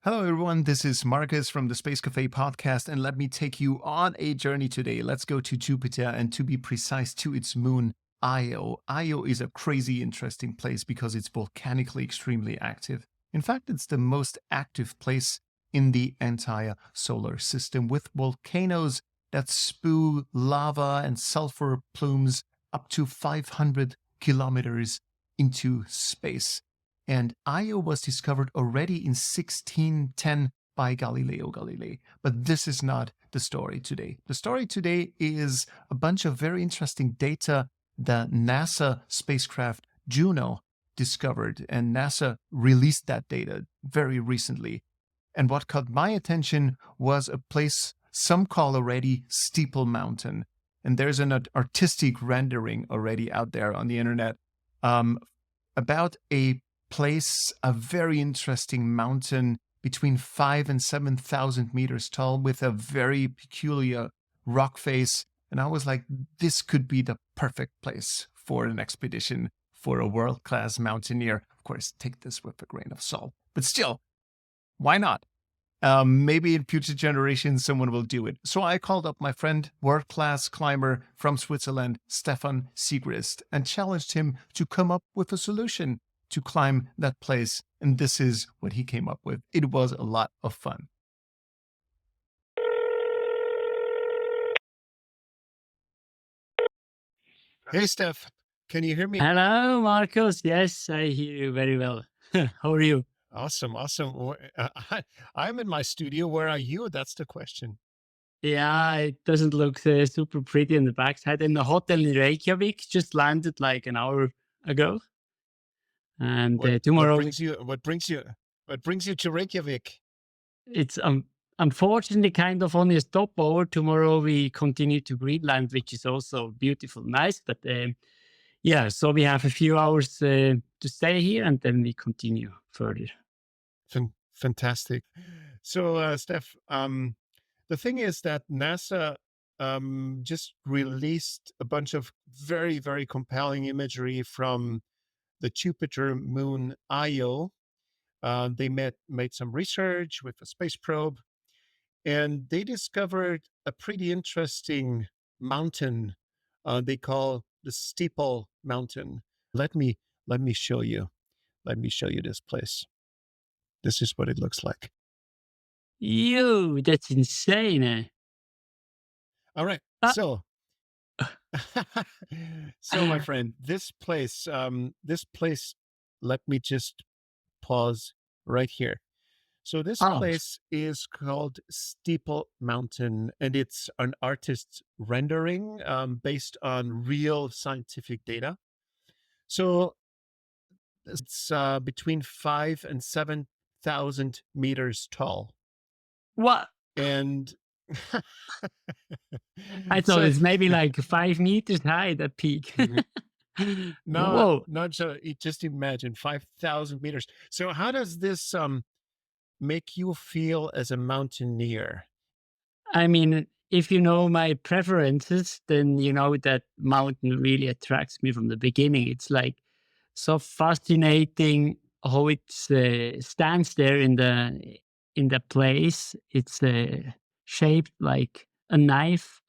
Hello, everyone. This is Markus from the Space Café Podcast, and let me take you on a journey today. Let's go to Jupiter, and to be precise, to its moon, Io. Io is a crazy interesting place because it's volcanically extremely active. In fact, it's the most active place in the entire solar system, with volcanoes that spew lava and sulfur plumes up to 500 kilometers into space. And Io was discovered already in 1610 by Galileo Galilei. But this is not the story today. The story today is a bunch of very interesting data that NASA spacecraft Juno discovered, and NASA released that data very recently. And what caught my attention was a place some call already Steeple Mountain. And there's an artistic rendering already out there on the internet about a place, a very interesting mountain between 5,000 and 7,000 meters tall with a very peculiar rock face. And I was like, this could be the perfect place for an expedition for a world-class mountaineer. Of course, take this with a grain of salt, but still, why not? Maybe in future generations, someone will do it. So I called up my friend, world-class climber from Switzerland, Stephan Siegrist, and challenged him to come up with a solution to climb that place. And this is what he came up with. It was a lot of fun. Hey, Steph, can you hear me? Hello, Markus. Yes, I hear you very well. How are you? Awesome. I'm in my studio. Where are you? That's the question. Yeah, it doesn't look super pretty on the backside. In the hotel in Reykjavik, just landed like an hour ago. And tomorrow, What brings you to Reykjavik? it's unfortunately kind of only a stopover. Tomorrow we continue to Greenland, which is also beautiful, nice. But yeah, so we have a few hours to stay here, and then we continue further. Fantastic. So, Steph, the thing is that NASA just released a bunch of very, very compelling imagery from the Jupiter moon Io. They made some research with a space probe, and they discovered a pretty interesting mountain they call the Steeple Mountain. Let me show you. Let me show you this place. This is what it looks like. That's insane. Eh? All right. So, my friend, this place, let me just pause right here. So this place is called Steeple Mountain, and it's an artist's rendering based on real scientific data. So it's between 5,000 and 7,000 meters tall. What? And I thought it's maybe like 5 meters high, that peak. No, not so. Just imagine 5,000 meters. So how does this make you feel as a mountaineer? I mean, if you know my preferences, then you know that mountain really attracts me from the beginning. It's like so fascinating how it stands there in the place. It's shaped like a knife.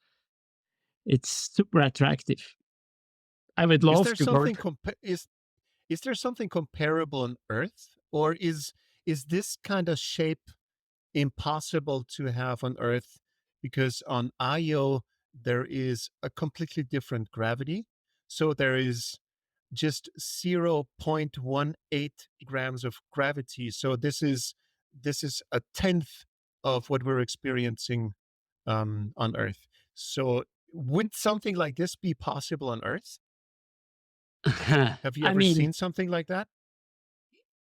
It's super attractive. I would love to go. Is there something comparable on Earth, or is this kind of shape impossible to have on Earth? Because on Io there is a completely different gravity, so there is just 0.18 grams of gravity. So this is a tenth of what we're experiencing on Earth. So would something like this be possible on Earth? Have you ever seen something like that?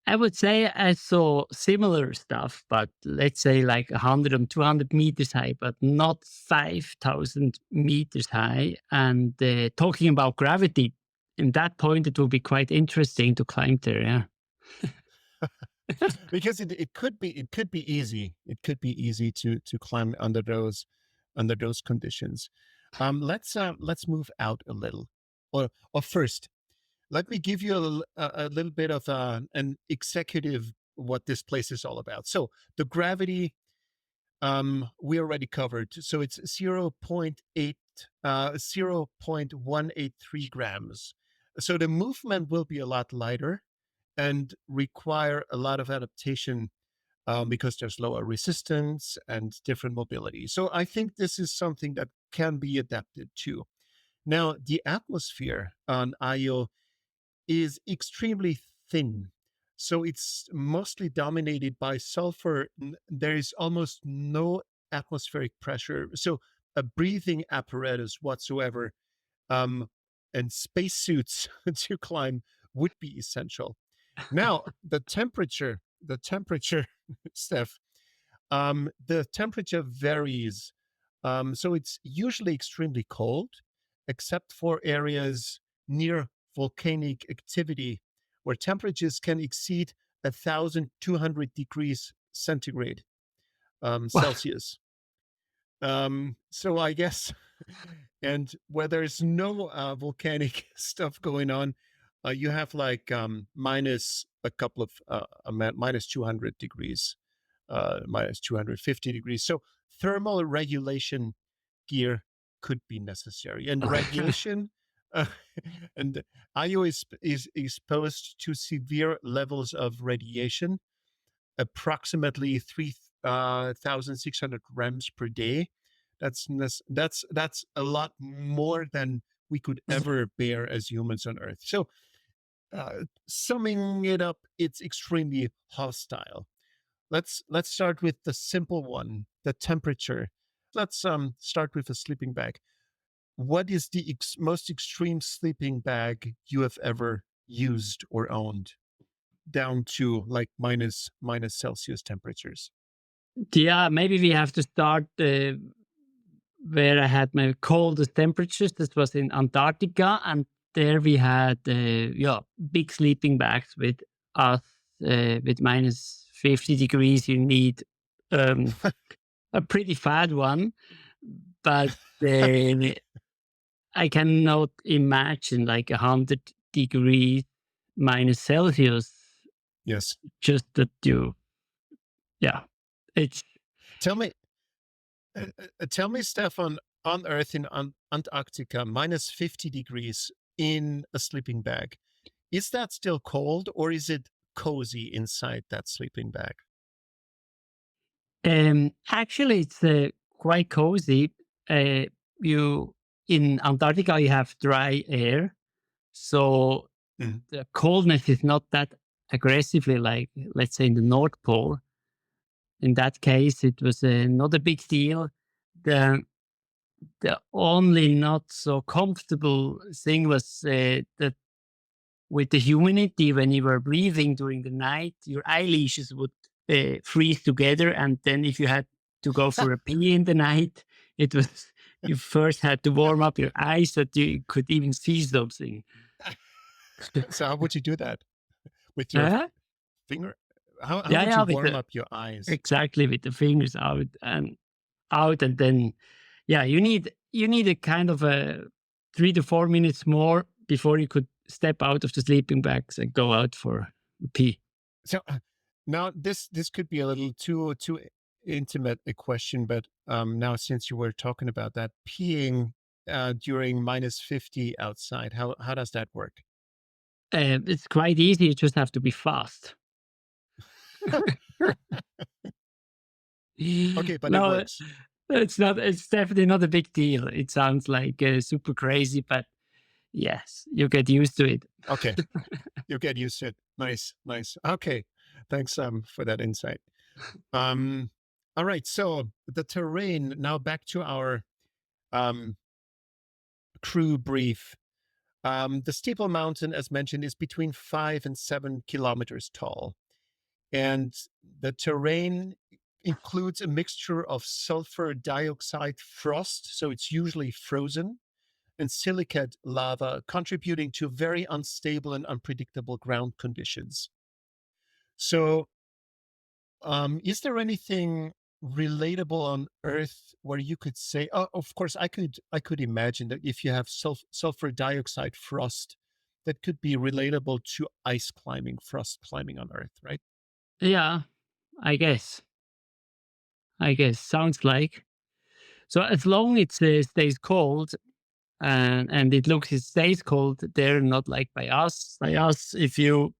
I would say I saw similar stuff, but let's say like 100 and 200 meters high, but not 5,000 meters high. And talking about gravity, in that point, it will be quite interesting to climb there. Yeah. Because it could be easy. It could be easy to climb under those conditions. Let's move out a little, or first, let me give you a little bit of an executive what this place is all about. So the gravity, we already covered. So it's 0.183 grams. So the movement will be a lot lighter and require a lot of adaptation because there's lower resistance and different mobility. So I think this is something that can be adapted to. Now, the atmosphere on Io is extremely thin. So it's mostly dominated by sulfur. There is almost no atmospheric pressure. So a breathing apparatus whatsoever and spacesuits to climb would be essential. Now, the temperature, Steph, the temperature varies. So it's usually extremely cold, except for areas near volcanic activity where temperatures can exceed 1,200 degrees centigrade, Celsius. So I guess, and where there's no volcanic stuff going on, you have like minus a couple of minus 200 degrees, minus 250 degrees. So thermal regulation gear could be necessary, and radiation. Uh, and Io is exposed to severe levels of radiation, approximately 3,600 grams per day. That's a lot more than we could ever bear as humans on Earth. So, summing it up, it's extremely hostile. Let's start with the simple one, the temperature. Let's start with a sleeping bag. What is the most extreme sleeping bag you have ever used or owned, down to like minus Celsius temperatures? Yeah, maybe we have to start where I had my coldest temperatures. This was in Antarctica, and there we had big sleeping bags with us with minus 50 degrees. You need a pretty fat one, but I cannot imagine like 100 degrees minus Celsius. Yes. Just that it's Tell me, Stefan, on Earth in Antarctica, minus 50 degrees in a sleeping bag. Is that still cold, or is it cozy inside that sleeping bag? Actually it's quite cozy. You in Antarctica you have dry air, so the coldness is not that aggressively like let's say in the North Pole. In that case, it was not a big deal. The the only not so comfortable thing was that with the humidity, when you were breathing during the night, your eyelashes would freeze together, and then if you had to go for a pee in the night, it was you first had to warm up your eyes so that you could even see something. So how would you do that? With your finger? How would you warm up your eyes? Exactly, with the fingers out, and then you need a kind of a 3 to 4 minutes more before you could step out of the sleeping bags and go out for a pee. So now this could be a little too intimate a question, but now since you were talking about that, peeing during minus 50 outside, how does that work? It's quite easy. You just have to be fast. Okay, but it works. It's not. It's definitely not a big deal. It sounds like super crazy, but yes, you get used to it. Okay, you get used to it. Nice. Okay, thanks for that insight. All right, so the terrain. Now back to our crew brief. The Steeple Mountain, as mentioned, is between 5 and 7 kilometers tall. And the terrain includes a mixture of sulfur dioxide frost, so it's usually frozen, and silicate lava, contributing to very unstable and unpredictable ground conditions. So, is there anything relatable on Earth where you could say, oh, of course, I could imagine that if you have sulfur dioxide frost, that could be relatable to ice climbing, frost climbing on Earth, right? Yeah, I guess. Sounds like. So as long it stays cold and it stays cold there, not like by us. By us, if you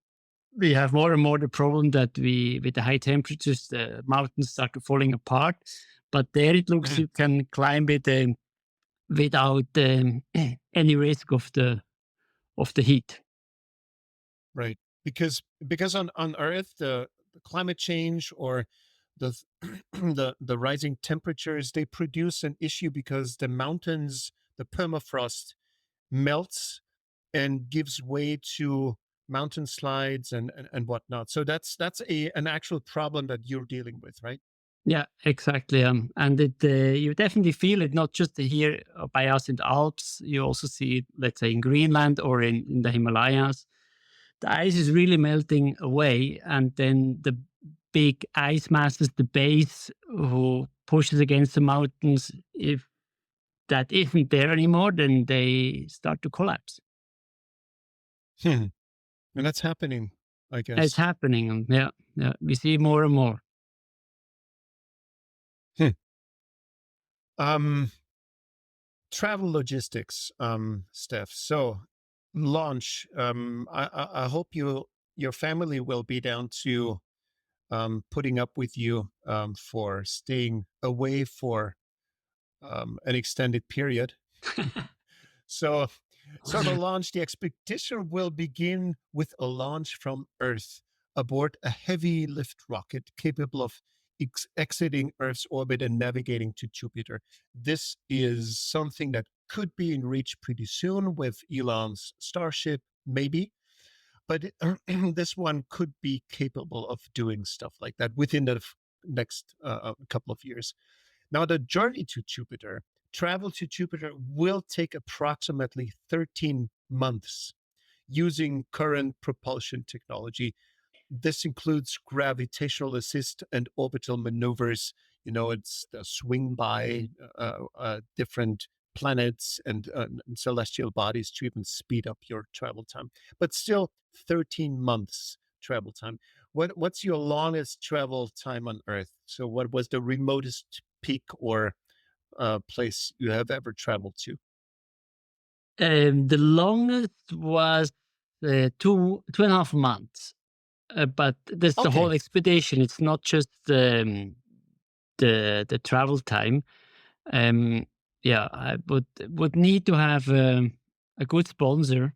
we have more and more the problem that we with the high temperatures, the mountains start to falling apart. But there it looks Mhm. you can climb it without any risk of the heat. Right. Because on Earth, the climate change or the the rising temperatures, they produce an issue because the mountains, the permafrost melts and gives way to mountain slides and whatnot. So that's an actual problem that you're dealing with, right? Yeah, exactly. And you definitely feel it not just here by us in the Alps. You also see it, let's say, in Greenland or in the Himalayas. The ice is really melting away, and then the big ice masses, the base who pushes against the mountains, if that isn't there anymore, then they start to collapse. Hmm. And that's happening, I It's guess. happening. Yeah, yeah, we see more and more. Hmm. Um, Travel logistics, Steph. So launch. I hope your family will be down to putting up with you for staying away for an extended period. So, so the expedition will begin with a launch from Earth aboard a heavy lift rocket capable of exiting Earth's orbit and navigating to Jupiter. This is something that could be in reach pretty soon with Elon's Starship, maybe. But this one could be capable of doing stuff like that within the next couple of years. Now, the journey to Jupiter, travel to Jupiter will take approximately 13 months using current propulsion technology. This includes gravitational assist and orbital maneuvers. You know, it's the swing by different planets and celestial bodies to even speed up your travel time. But still, 13 months travel time. What's your longest travel time on Earth? So, what was the remotest peak or place you have ever traveled to? The longest was 2.5 months. But that's the whole Okay, expedition. It's not just the travel time. Um, yeah, I would need to have a good sponsor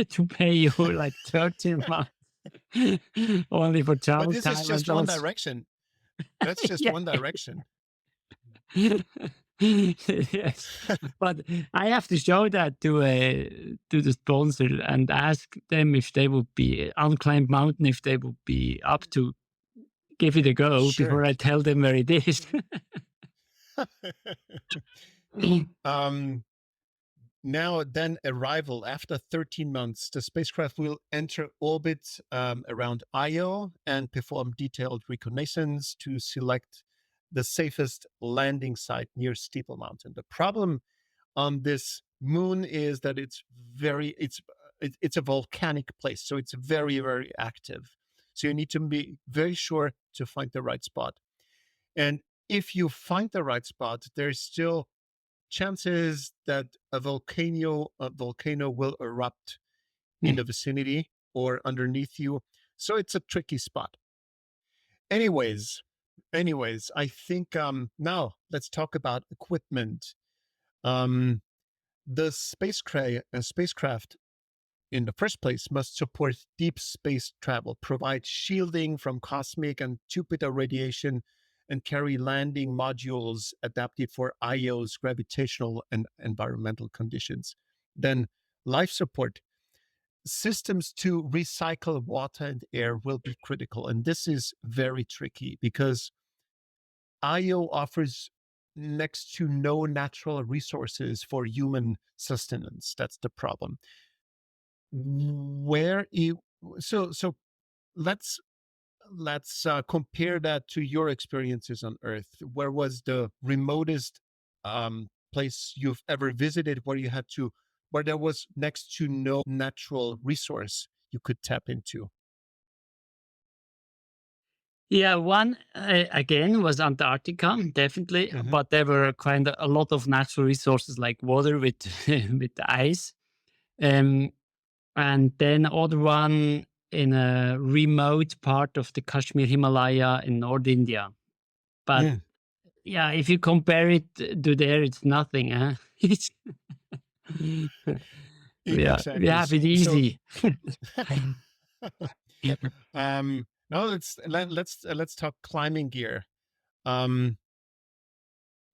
to pay you like 13 months only for but travel this is time and just one also direction. That's just yeah. one direction. Yes, but I have to show that to the sponsor and ask them if they would be unclimbed mountain, if they would be up to give it a go before Sure. I tell them where it is. um, Now, then arrival after 13 months, the spacecraft will enter orbit around Io and perform detailed reconnaissance to select the safest landing site near Steeple Mountain. The problem on this moon is that it's a volcanic place, so it's very active. So you need to be very sure to find the right spot. And if you find the right spot, there's still chances that a volcano will erupt in the vicinity or underneath you. So it's a tricky spot. Anyways, anyways, I think now let's talk about equipment. Um, the spacecraft in the first place must support deep space travel, provide shielding from cosmic and Jupiter radiation, and carry landing modules adapted for Io's gravitational and environmental conditions. Then, life support systems to recycle water and air will be critical. And this is very tricky because Io offers next to no natural resources for human sustenance. That's the problem. Where you so let's compare that to your experiences on Earth. Where was the remotest place you've ever visited where there was next to no natural resource you could tap into? Yeah, one again was Antarctica, definitely, Hmm. but there were kind of a lot of natural resources like water with with the ice. Um, and then other one in a remote part of the Kashmir Himalaya in North India. But Mm, yeah, if you compare it to there, it's nothing. Huh? It's we exactly. have it So easy. now let's talk climbing gear. Um,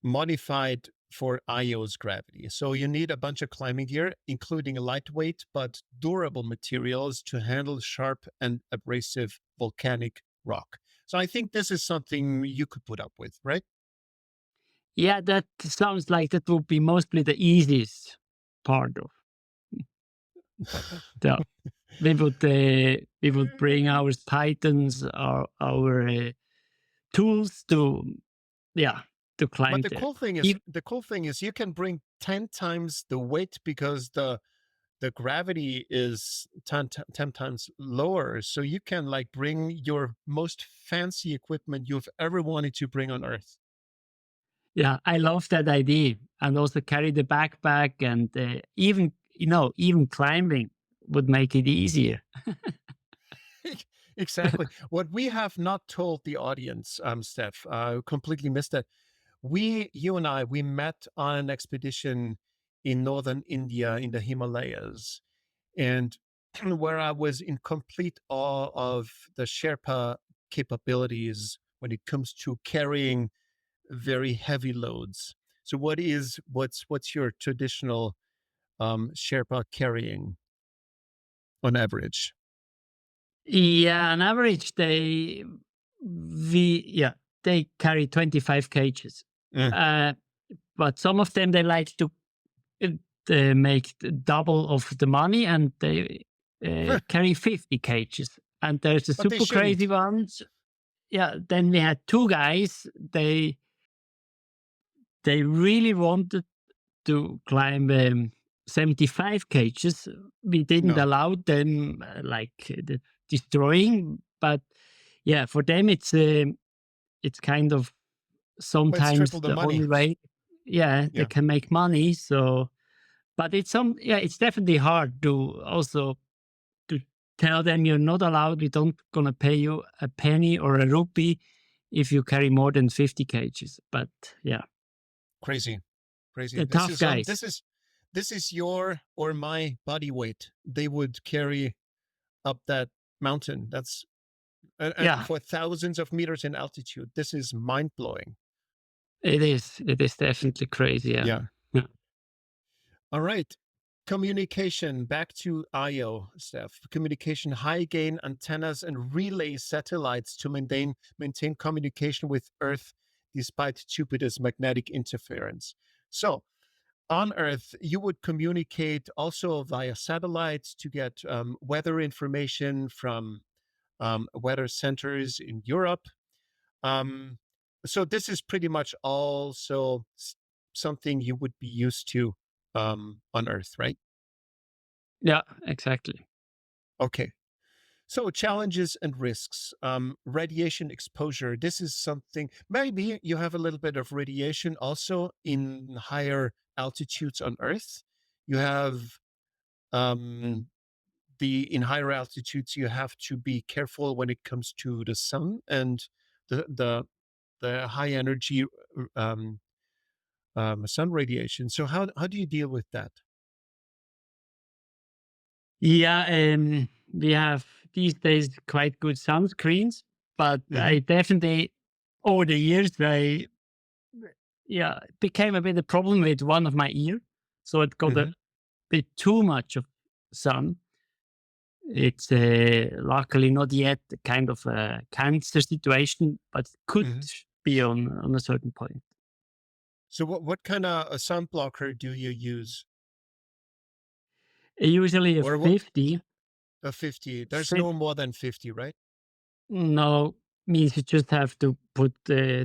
Modified for Io's gravity. So you need a bunch of climbing gear, including lightweight but durable materials to handle sharp and abrasive volcanic rock. So I think this is something you could put up with, right? Yeah, that sounds like that would be mostly the easiest part of the we would bring our pythons, our tools to yeah to But climb the there. cool thing is, Ev- you can bring 10 times the weight because the gravity is 10 times lower. So you can like bring your most fancy equipment you've ever wanted to bring on Earth. yeah, I love that idea, and also carry the backpack, and even even climbing would make it easier. Exactly. What we have not told the audience, Steph, completely missed that. You and I, we met on an expedition in northern India in the Himalayas, and where I was in complete awe of the Sherpa capabilities when it comes to carrying very heavy loads. So, what's your traditional Sherpa carrying on average? Yeah, on average, they carry 25 kgs. Mm. Uh, but some of them they like to uh, make double of the money, and they carry 50 kgs. And there's the But they super crazy shouldn't. ones. Yeah, then we had two guys. They really wanted to climb 75 kgs. We didn't No. allow them destroying, but yeah, for them it's kind of Well, it's sometimes triple the the money. only way. Yeah, they Yeah. can make money. So, but it's definitely hard to also to tell them you're not allowed. We don't gonna pay you a penny or a rupee if you carry more than 50 kgs. But yeah, Crazy. Crazy. the tough guys. This is your or my body weight. They would carry up that mountain. That's and Yeah, for thousands of meters in altitude. This is mind blowing. it is. It is definitely crazy. Yeah. Yeah. Yeah. All right. Communication, back to IO, Steph. Communication, high gain antennas and relay satellites to maintain communication with Earth despite Jupiter's magnetic interference. So, on Earth, you would communicate also via satellites to get weather information from weather centers in Europe. Um, so this is pretty much also something you would be used to on Earth, right? Yeah, exactly. Okay. So challenges and risks, radiation exposure. This is something maybe you have a little bit of radiation also in higher altitudes on Earth. You have um, the in higher altitudes you have to be careful when it comes to the sun and the the the high energy um, sun radiation. So how do you deal with that? Yeah, we have these days quite good sunscreens, but Hmm. I definitely over the years I it became a bit a problem with one of my ear, so it got a Hmm. bit too much of sun. It's luckily not yet a kind of a cancer situation, but could Hmm. be on a certain point. So what kind of a sun blocker do you use, Usually a or what 50. a 50? There's Fif- no more than 50, right? no, means you just have to put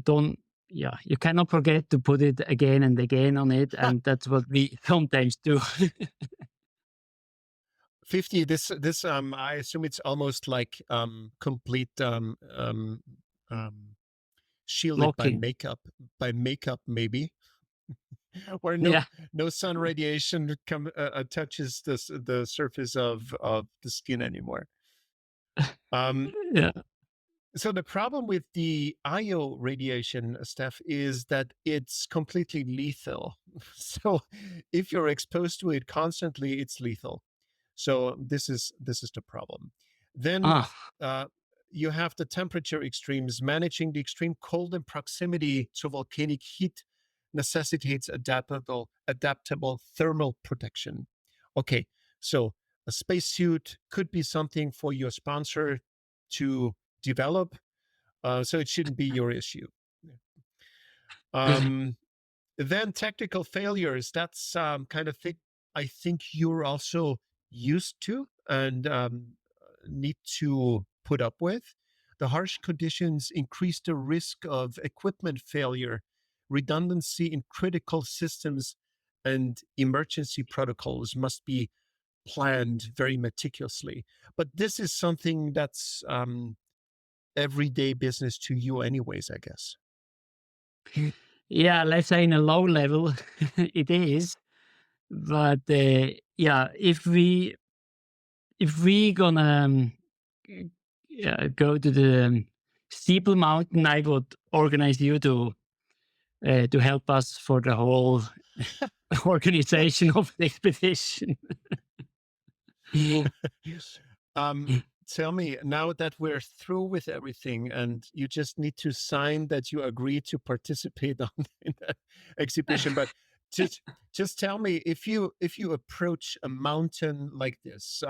don't yeah, you cannot forget to put it again and again on it, and that's what we sometimes do. 50. This I assume it's almost like complete shielded Blocking. by makeup maybe, where Yeah. no sun radiation touches the surface of the skin anymore. Yeah. So the problem with the IO radiation, Steph, is that it's completely lethal. So if you're exposed to it constantly, it's lethal. So this is the problem. Then Ah, uh, you have the temperature extremes. Managing the extreme cold and proximity to volcanic heat necessitates adaptable thermal protection. Okay, so a spacesuit could be something for your sponsor to develop, so it shouldn't be your issue. Um, then technical failures. That's kind of thing I think you're also used to and need to put up with. The harsh conditions increase the risk of equipment failure, redundancy in critical systems, and emergency protocols must be planned very meticulously. But this is something that's everyday business to you, anyways, I guess. yeah, let's say in a low level, it is. But yeah, if we gonna go to the Steeple Mountain, I would organize you to help us for the whole organization of the expedition. Tell me now that we're through with everything and you just need to sign that you agree to participate in that exhibition. But just tell me if you approach a mountain like this.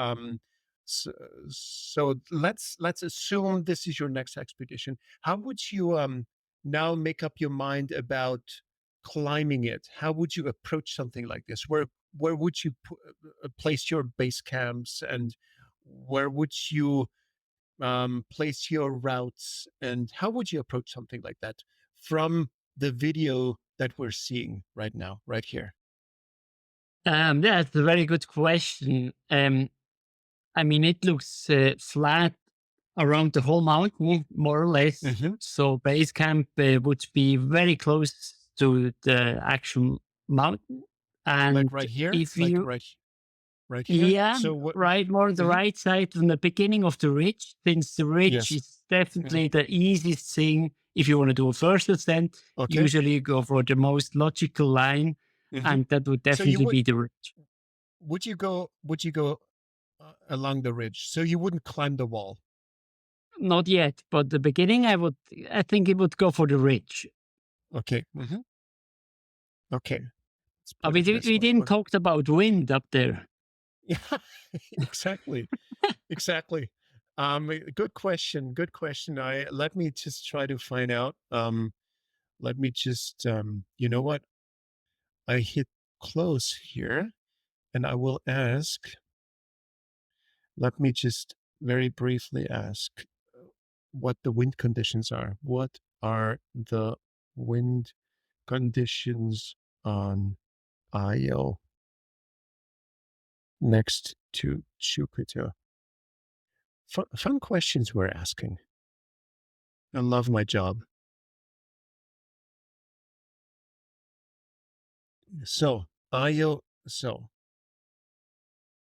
So, so let's assume this is your next expedition. How would you now make up your mind about climbing it? How would you approach something like this? Where would you place your base camps, and where would you place your routes, and how would you approach something like that from the video that we're seeing right now, right here? That's a very good question. I mean, it looks flat around the whole mountain, more or less. Mhm. So base camp would be very close to the actual mountain. Like And right here, if you, right here. yeah, So what? right, more on the Mhm. right side from the beginning of the ridge, since the ridge Yes. is definitely the easiest thing. If you want to do a first ascent, Okay. usually you go for the most logical line, Mhm. and that would So you definitely be the ridge. would you go along the ridge? So you wouldn't climb the wall. Not yet, but the beginning, I think it would go for the ridge. Okay. Okay. Let's Uh, put we, it di- this we way. didn't talk about wind up there. Yeah, exactly. Exactly. Good question. Good question. Let me just try to find out. Let me just you know what? I hit close here and I will ask, let me just very briefly ask what the wind conditions are. What are the wind conditions on Io next to Jupiter? Fun questions we're asking. I love my job. So,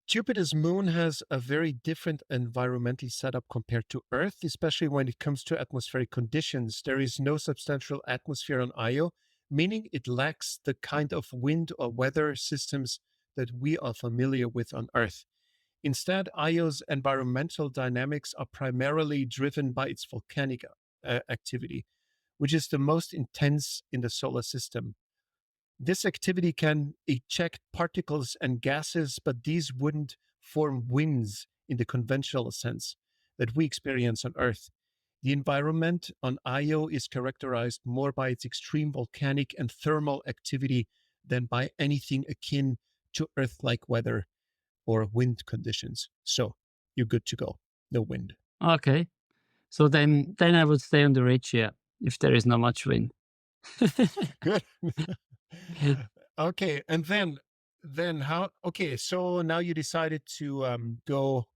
Jupiter's moon has a very different environmental setup compared to Earth, especially when it comes to atmospheric conditions. There is no substantial atmosphere on Io, meaning it lacks the kind of wind or weather systems that we are familiar with on Earth. Instead, Io's environmental dynamics are primarily driven by its volcanic activity, which is the most intense in the solar system. This activity can eject particles and gases, but these wouldn't form winds in the conventional sense that we experience on Earth. The environment on Io is characterized more by its extreme volcanic and thermal activity than by anything akin to Earth like weather or wind conditions. So you're good to go. No wind. Okay. So then I would stay on the ridge, yeah, if there is not much wind. Good. Okay, and then how? Okay, so now you decided to go,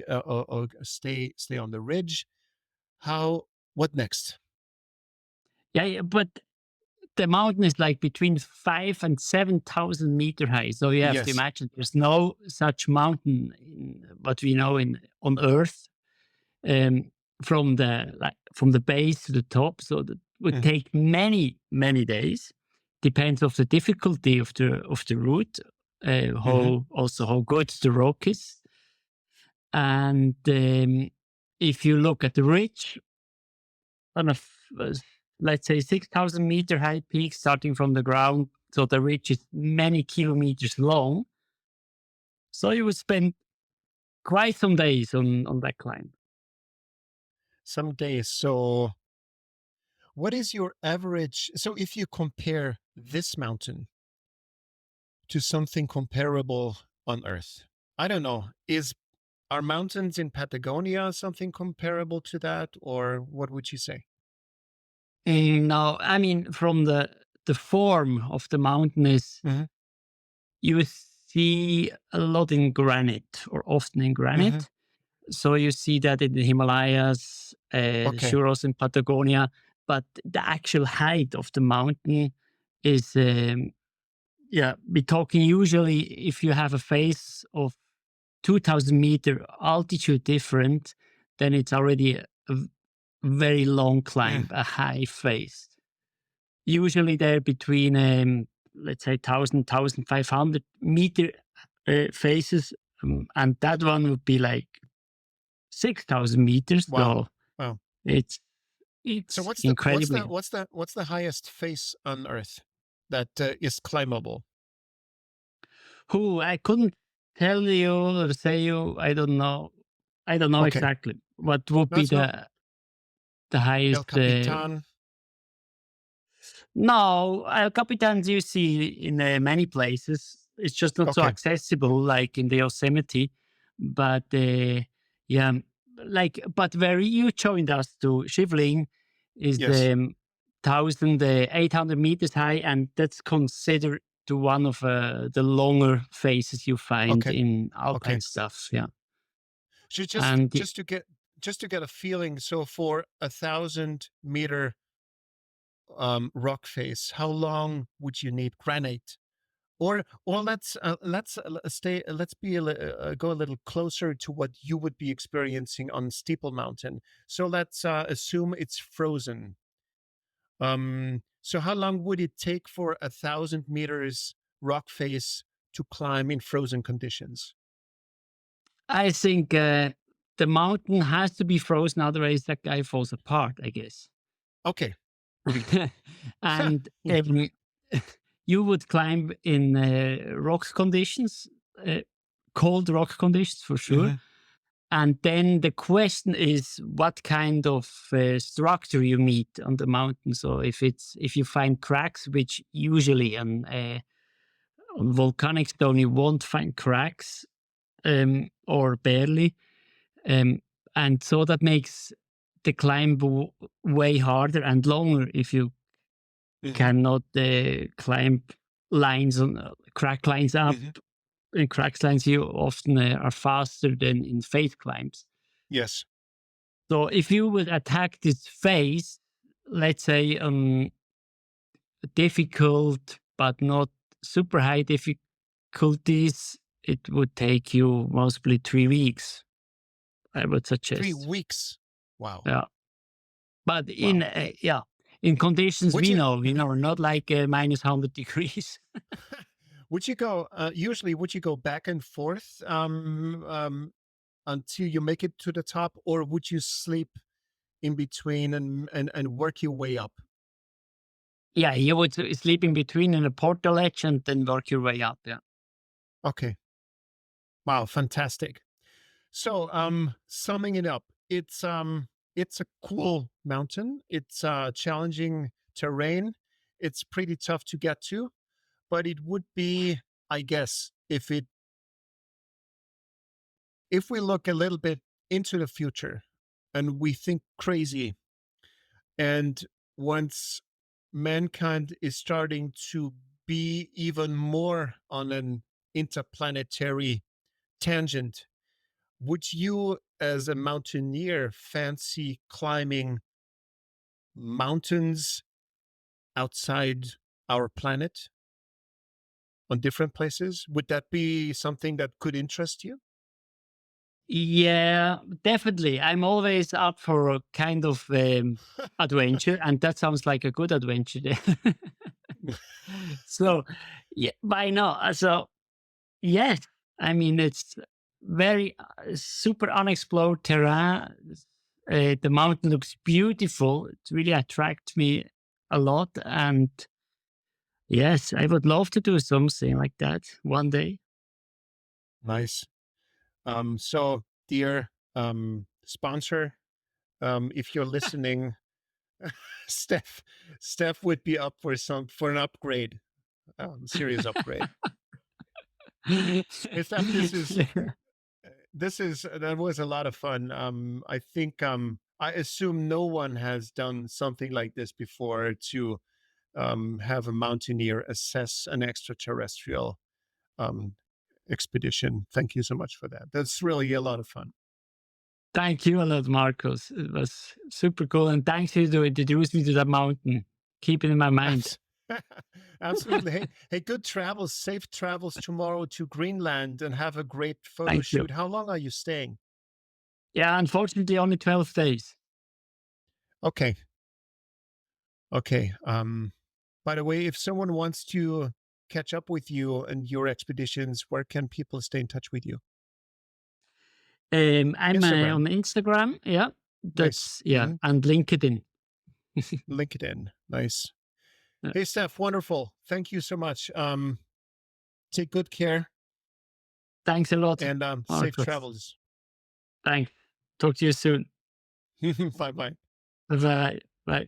or stay on the ridge. How? What next? Yeah, but the mountain is like between 5 and 7,000 meter high. So you have to Yes. imagine there's no such mountain in what we know on Earth, um, from the base to the top. So that would Mhm. take many days. Depends of the difficulty of the route, Mhm. how good the rock is, and if you look at the ridge on let's say 6,000 meter high peak starting from the ground. So the ridge is many kilometers long. So you would spend quite some days on that climb. Some days. So what is your average? So if you compare this mountain to something comparable on Earth, I don't know, are mountains in Patagonia something comparable to that, or what would you say? No, I mean, from the form of the mountain is Mhm. you see a lot in granite or often in Mhm. granite. So you see that in the Himalayas, Okay. Shuros in Patagonia, but the actual height of the mountain is, yeah, we're talking usually if you have a face of 2,000 meter altitude different, then it's already a very long Mm. climb, a high face. Usually they're between, let's say 1,500 meter faces, and that one would be like 6,000 meters. Wow. So Wow. it's So it's what's the what's the incredibly. what's the what's the highest face on Earth that is climbable? Who I couldn't tell you or say you. I don't know. I don't know Okay. exactly what would No, be it's not the El highest. Capitan. No, El Capitans you see in many places. It's just not so Okay. accessible like in the Yosemite. But yeah, like, but where you joined us to Shivling is Yes. 1,800 meters high, and that's considered to one of the longer faces you find Okay. in alpine Okay. stuff. Yeah, So and just to get a feeling, so for 1,000 meter rock face, how long would you need granite? Or let's be go a little closer to what you would be experiencing on Steeple Mountain. So let's assume it's frozen. So how long would it take for 1,000 meters rock face to climb in frozen conditions? I think the mountain has to be frozen, otherwise that guy falls apart, I guess. Okay. And Yeah. you would climb in rock conditions, uh, cold rock conditions for sure. Mhm. And then the question is what kind of structure you meet on the mountain. So if you find cracks, which usually on volcanic stone you won't find cracks, or barely, um, and so that makes the climb way harder and longer if you Mhm. cannot climb lines on crack lines up. Mhm. In crack lines, you often are faster than in face climbs. Yes. So if you would attack this phase, let's say difficult but not super high difficulties, it would take you mostly 3 weeks, I would Three suggest. weeks. Wow. Yeah. But Wow. in conditions Would you? we Mhm. know, not like minus 100 degrees. Would you go? Usually, would you go back and forth until you make it to the top, or would you sleep in between and work your way up? Yeah, you would sleep in between in a portaledge and then work your way up. Yeah. Okay. Wow. Fantastic. So, summing it up, it's a cool mountain. It's challenging terrain. It's pretty tough to get to, but it would be, I guess, if we look a little bit into the future and we think crazy, and once mankind is starting to be even more on an interplanetary tangent, would you, as a mountaineer, fancy climbing mountains outside our planet on different places? Would that be something that could interest you? Yeah, definitely. I'm always up for a kind of adventure, and that sounds like a good adventure there. So, yeah, why not? So, yes, I mean, it's very super unexplored terrain. The mountain looks beautiful. It really attracts me a lot. And yes, I would love to do something like that one day. Nice. So, dear sponsor, if you're listening, Steph would be up for an upgrade, serious upgrade. Hey, Steph, that was a lot of fun. I think I assume no one has done something like this before to have a mountaineer assess an extraterrestrial um, expedition. Thank you so much for that. That's really a lot of fun. Thank you a lot, Markus. It was super cool. And thanks you to introduce me to that mountain. Keep it in my mind. Absolutely. Hey, good travels, safe travels tomorrow to Greenland, and have a great photo Thank shoot. you. How long are you staying? Yeah, unfortunately, only 12 days. Okay. Okay. By the way, if someone wants to catch up with you and your expeditions, where can people stay in touch with you? I'm Instagram. on Instagram. Yeah, Nice. and LinkedIn. LinkedIn. Nice. Yeah. Hey, Steph, wonderful. Thank you so much. Take good care Thanks a lot, and safe Markus. travels. Thanks. Talk to you soon. Bye-bye. Bye. Bye.